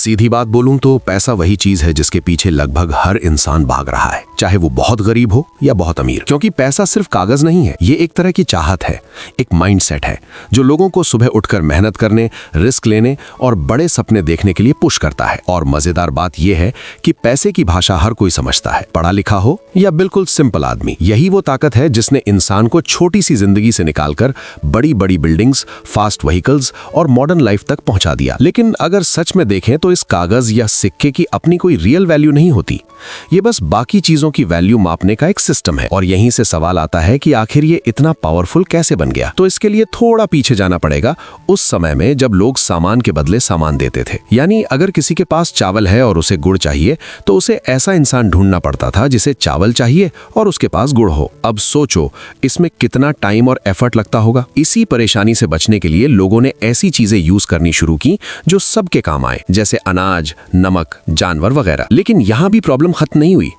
सीधी बात बोलूं तो पैसा वही चीज है जिसके पीछे लगभग हर इंसान भाग रहा है, चाहे वो बहुत गरीब हो या बहुत अमीर। क्योंकि पैसा सिर्फ कागज नहीं है, ये एक तरह की चाहत है, एक माइंडसेट है जो लोगों को सुबह उठकर मेहनत करने, रिस्क लेने और बड़े सपने देखने के लिए पुश करता है। और मजेदार बात यह है कि पैसे की भाषा हर कोई समझता है, पढ़ा लिखा हो या बिल्कुल सिंपल आदमी। यही वो ताकत है जिसने इंसान को छोटी सी जिंदगी से निकालकर बड़ी बड़ी बिल्डिंग्स, फास्ट व्हीकल्स और मॉडर्न लाइफ तक पहुंचा दिया। लेकिन अगर सच में देखें तो इस कागज या सिक्के की अपनी कोई रियल वैल्यू नहीं होती, ये बस बाकी चीजों की वैल्यू मापने का एक सिस्टम है। और यहीं से सवाल आता है कि आखिर ये इतना पावरफुल कैसे बन गया। तो इसके लिए थोड़ा पीछे जाना पड़ेगा, उस समय में जब लोग सामान के बदले सामान देते थे। यानी अगर किसी के पास चावल है और उसे गुड़ चाहिए तो उसे ऐसा इंसान ढूंढना पड़ता था जिसे चावल चाहिए और उसके पास गुड़ हो। अब सोचो इसमें कितना टाइम और एफर्ट लगता होगा। इसी परेशानी से बचने के लिए लोगों ने ऐसी चीजें यूज करनी शुरू की जो सबके काम आए, जैसे अनाज, नमक, जानवर वगैरह। लेकिन यहां भी प्रॉब्लम खत्म नहीं हुई,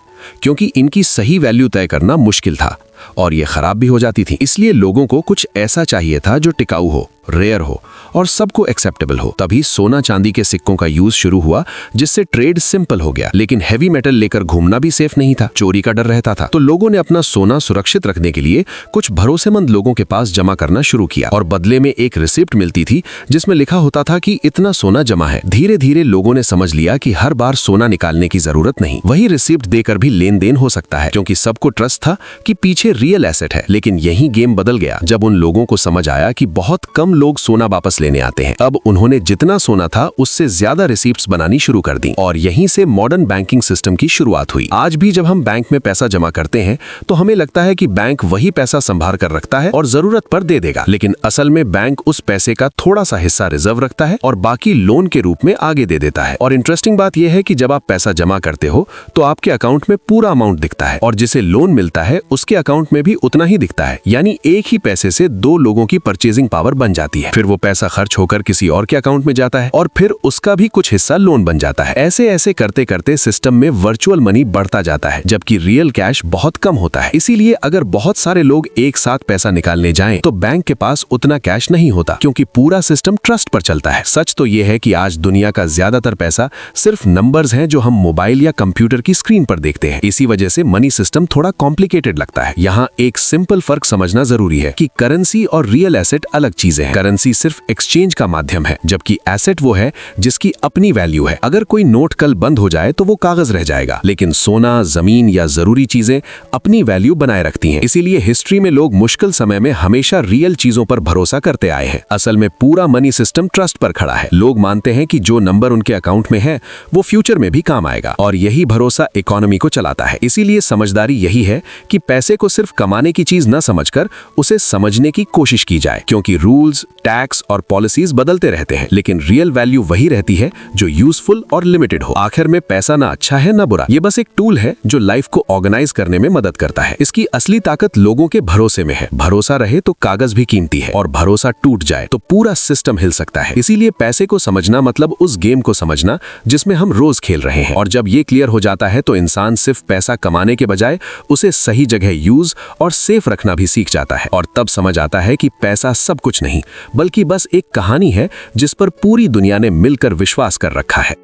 क्योंकि इनकी सही वैल्यू तय करना मुश्किल था और ये खराब भी हो जाती थी। इसलिए लोगों को कुछ ऐसा चाहिए था जो टिकाऊ हो, रेयर हो और सबको एक्सेप्टेबल हो। तभी सोना चांदी के सिक्कों का यूज शुरू हुआ, जिससे ट्रेड सिंपल हो गया। लेकिन हैवी मेटल लेकर घूमना भी सेफ नहीं था, चोरी का डर रहता था। तो लोगों ने अपना सोना सुरक्षित रखने के लिए कुछ भरोसेमंद लोगों के पास जमा करना शुरू किया और बदले में एक रिसिप्ट मिलती थी जिसमें लिखा होता था कि इतना सोना जमा है। धीरे धीरे लोगों ने समझ लिया कि हर बार सोना निकालने की जरूरत नहीं, वही रिसिप्ट देकर भी लेन देन हो सकता है, क्योंकि सबको ट्रस्ट था कि पीछे रियल एसेट है। लेकिन यही गेम बदल गया जब उन लोगों को समझ आया कि बहुत कम लोग सोना वापस लेने आते हैं। अब उन्होंने जितना सोना था उससे ज्यादा रिसीप्ट्स बनानी शुरू कर दी और यहीं से मॉडर्न बैंकिंग सिस्टम की शुरुआत हुई। आज भी जब हम बैंक में पैसा जमा करते हैं तो हमें लगता है कि बैंक वही पैसा संभाल कर रखता है और जरूरत पर दे देगा, लेकिन असल में बैंक उस पैसे का थोड़ा सा हिस्सा रिजर्व रखता है और बाकी लोन के रूप में आगे दे देता है। और इंटरेस्टिंग बात यह है कि जब आप पैसा जमा करते हो तो आपके अकाउंट में पूरा अमाउंट दिखता है और जिसे लोन मिलता है उसके अकाउंट में भी उतना ही दिखता है। यानी एक ही पैसे से दो लोगों की परचेजिंग पावर बन जाती है। फिर वो पैसा खर्च होकर किसी और के अकाउंट में जाता है और फिर उसका भी कुछ हिस्सा लोन बन जाता है। ऐसे ऐसे करते करते सिस्टम में वर्चुअल मनी बढ़ता जाता है, जबकि रियल कैश बहुत कम होता है। इसीलिए अगर बहुत सारे लोग एक साथ पैसा निकालने जाएं तो बैंक के पास उतना कैश नहीं होता, क्योंकि पूरा सिस्टम ट्रस्ट पर चलता है। सच तो यह है कि आज दुनिया का ज्यादातर पैसा सिर्फ नंबर्स हैं जो हम मोबाइल या कंप्यूटर की स्क्रीन पर देखते हैं। इसी वजह से मनी सिस्टम थोड़ा कॉम्प्लिकेटेड लगता है। यहाँ एक सिंपल फर्क समझना जरूरी है कि करेंसी और रियल एसेट अलग चीजें हैं। करेंसी सिर्फ एक्सचेंज का माध्यम है, जबकि एसेट वो है जिसकी अपनी वैल्यू है। अगर कोई नोट कल बंद हो जाए तो वो कागज रह जाएगा, लेकिन सोना, जमीन या जरूरी चीजें अपनी वैल्यू बनाए रखती हैं। इसीलिए हिस्ट्री में लोग मुश्किल समय में हमेशा रियल चीजों पर भरोसा करते आए हैं। असल में पूरा मनी सिस्टम ट्रस्ट पर खड़ा है। लोग मानते हैं कि जो नंबर उनके अकाउंट में है वो फ्यूचर में भी काम आएगा और यही भरोसा इकोनॉमी को चलाता है। इसीलिए समझदारी यही है कि पैसे को सिर्फ कमाने की चीज न समझकर उसे समझने की कोशिश की जाए, क्योंकि रूल्स, टैक्स और पॉलिसीज बदलते रहते हैं, लेकिन रियल वैल्यू वही रहती है जो यूजफुल और लिमिटेड हो। आखिर में पैसा ना अच्छा है ना बुरा, ये बस एक टूल है जो लाइफ को ऑर्गेनाइज करने में मदद करता है। इसकी असली ताकत लोगों के भरोसे में है। भरोसा रहे तो कागज भी कीमती है और भरोसा टूट जाए तो पूरा सिस्टम हिल सकता है। इसीलिए पैसे को समझना मतलब उस गेम को समझना जिसमें हम रोज खेल रहे हैं। और जब ये क्लियर हो जाता है तो इंसान सिर्फ पैसा कमाने के बजाय उसे सही जगह यूज और सेफ रखना भी सीख जाता है। और तब समझ आता है कि पैसा सब कुछ नहीं, बल्कि बस एक कहानी है जिस पर पूरी दुनिया ने मिलकर विश्वास कर रखा है।